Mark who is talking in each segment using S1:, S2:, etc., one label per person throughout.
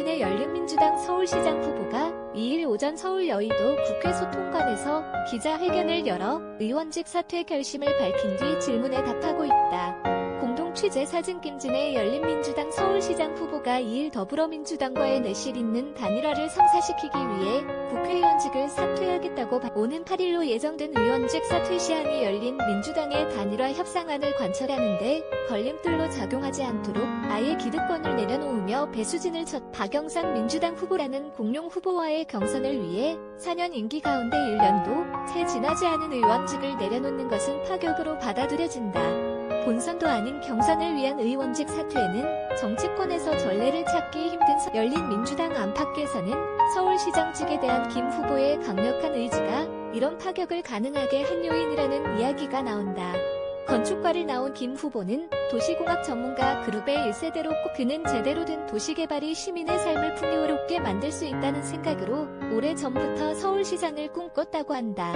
S1: 김진애 열린민주당 서울시장 후보가 2일 오전 서울 여의도 국회 소통관에서 기자회견을 열어 의원직 사퇴 결심을 밝힌 뒤 질문에 답하고 있다. 공동 취재 사진 김진애 열린민주당 서울시장 후보가 2일 더불어민주당과의 내실 있는 단일화를 성사시키기 위해 국회의원직을 사퇴하겠다고 오는 8일로 예정된 의원직 사퇴 시한이 열린 민주당의 단일화 협상안을 관철하는데 걸림돌로 작용하지 않도록 아예 기득권을 내려놓으며 배수진을 첫 박영선 민주당 후보라는 공룡 후보와의 경선을 위해 4년 임기 가운데 1년도 채 지나지 않은 의원직을 내려놓는 것은 파격으로 받아들여진다. 본선도 아닌 경선을 위한 의원직 사퇴는 정치권에서 전례를 찾기 힘든 열린민주당 안팎에서는 서울시장직에 대한 김 후보의 강력한 의지가 이런 파격을 가능하게 한 요인이라는 이야기가 나온다. 건축과를 나온 김 후보는 도시공학 전문가 그룹의 1세대로 그는 제대로 된 도시개발이 시민의 삶을 풍요롭게 만들 수 있다는 생각으로 오래전부터 서울시장을 꿈꿨다고 한다.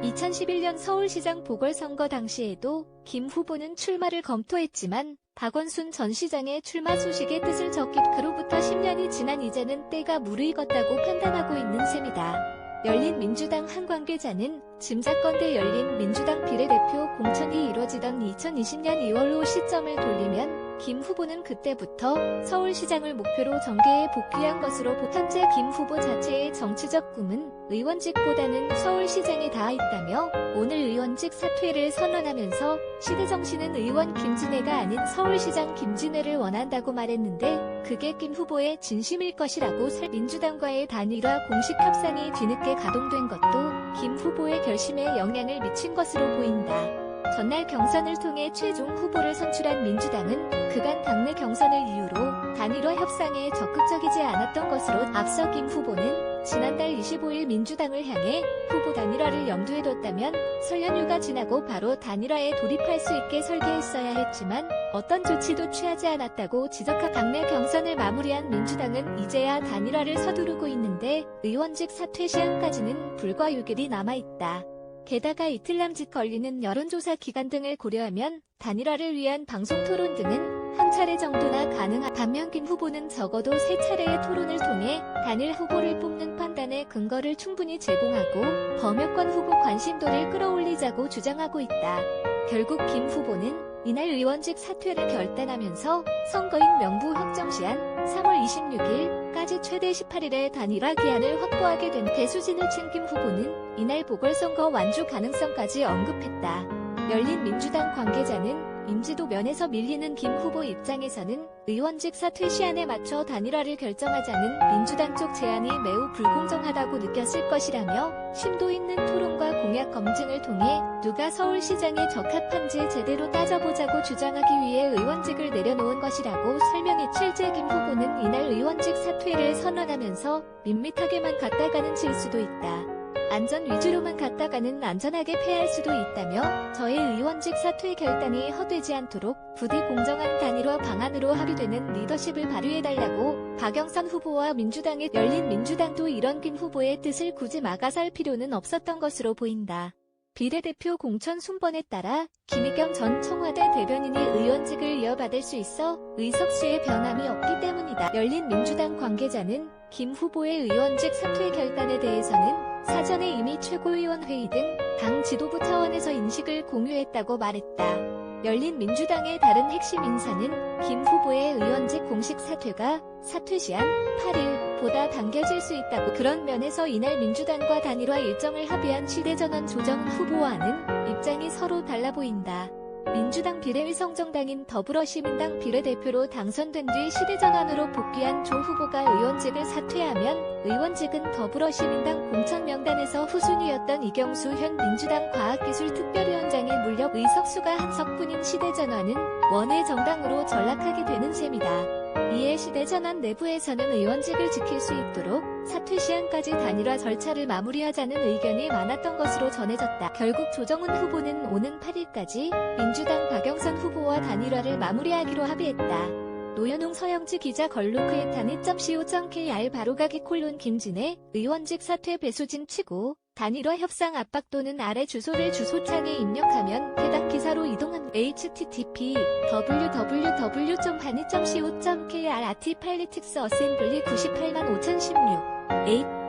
S1: 2011년 서울시장 보궐선거 당시에도 김 후보는 출마를 검토했지만 박원순 전 시장의 출마 소식에 뜻을 적기 그로부터 10년이 지난 이제는 때가 무르익었다고 판단하고 있는 셈이다. 열린민주당 한 관계자는 짐작건대 열린민주당 비례대표 공천이 이뤄지던 2020년 2월로 시점을 돌리면 김 후보는 그때부터 서울시장을 목표로 정계에 복귀한 것으로 현재 김 후보 자체의 정치적 꿈은 의원직보다는 서울시장에 닿아 있다며 오늘 의원직 사퇴를 선언하면서 시대정신은 의원 김진애가 아닌 서울시장 김진애를 원한다고 말했는데 그게 김 후보의 진심일 것이라고 민주당과의 단일화 공식 협상이 뒤늦게 가동된 것도 김 후보의 결심에 영향을 미친 것으로 보인다. 전날 경선을 통해 최종 후보를 선출한 민주당은 그간 당내 경선을 이유로 단일화 협상에 적극적이지 않았던 것으로 앞서 김 후보는 지난달 25일 민주당을 향해 후보 단일화를 염두에 뒀다면 설 연휴가 지나고 바로 단일화에 돌입할 수 있게 설계했어야 했지만 어떤 조치도 취하지 않았다고 지적한 당내 경선을 마무리한 민주당은 이제야 단일화를 서두르고 있는데 의원직 사퇴 시한까지는 불과 6일이 남아있다. 게다가 이틀 남짓 걸리는 여론조사 기간 등을 고려하면 단일화를 위한 방송 토론 등은 한 차례 정도나 가능한 반면 김 후보는 적어도 3차례의 토론을 통해 단일 후보를 뽑는 판단에 근거를 충분히 제공하고 범여권 후보 관심도를 끌어올리자고 주장하고 있다. 결국 김 후보는 이날 의원직 사퇴를 결단하면서 선거인 명부 확정 시한 3월 26일까지 최대 18일의 단일화 기한을 확보하게 된 배수진을 친 김 후보는 이날 보궐선거 완주 가능성까지 언급했다. 열린민주당 관계자는 인지도 면에서 밀리는 김 후보 입장에서는 의원직 사퇴 시한에 맞춰 단일화를 결정하자는 민주당 쪽 제안이 매우 불공정하다고 느꼈을 것이라며 심도 있는 토론과 공약 검증을 통해 누가 서울시장에 적합한지 제대로 따져보자고 주장하기 위해 의원직을 내려놓은 것이라고 설명해 실제 김 후보는 이날 의원직 사퇴를 선언하면서 밋밋하게만 갔다가는 질 수도 있다. 안전 위주로만 갔다가는 안전하게 패할 수도 있다며 저의 의원직 사퇴 결단이 헛되지 않도록 부디 공정한 단일화 방안으로 합의되는 리더십을 발휘해달라고 박영선 후보와 민주당의 열린민주당도 이런 김 후보의 뜻을 굳이 막아설 필요는 없었던 것으로 보인다. 비례대표 공천 순번에 따라 김의겸 전 청와대 대변인이 의원직을 이어받을 수 있어 의석수의 변함이 없기 때문이다. 열린민주당 관계자는 김 후보의 의원직 사퇴 결단에 대해서는 사전에 이미 최고위원회의 등 당 지도부 차원에서 인식을 공유했다고 말했다. 열린민주당의 다른 핵심 인사는 김 후보의 의원직 공식 사퇴가 사퇴 시한 8일보다 당겨질 수 있다고 그런 면에서 이날 민주당과 단일화 일정을 합의한 시대전환 조정훈 후보와는 입장이 서로 달라 보인다. 민주당 비례위성정당인 더불어시민당 비례대표로 당선된 뒤 시대전환으로 복귀한 조 후보가 의원직을 사퇴하면 의원직은 더불어시민당 공천 명단에서 후순위였던 이경수 현 민주당 과학기술특별위원장에 물려 의석수가 한 석뿐인 시대전환은 원외 정당으로 전락하게 되는 셈이다. 이에 시대전환 내부에서는 의원직을 지킬 수 있도록 사퇴 시한까지 단일화 절차를 마무리하자는 의견이 많았던 것으로 전해졌다. 결국 조정훈 후보는 오는 8일까지 민주당 박영선 후보와 단일화를 마무리하기로 합의했다. 노현웅 서영지 기자 걸로크에탄 2.co.kr 바로가기 콜론 김진애 의원직 사퇴 배수진 치고 단일화 협상 압박 또는 아래 주소를 주소창에 입력하면 해당 기사로 이동합니다. http://www.bani.co.kr artPolitics Assembly 985,016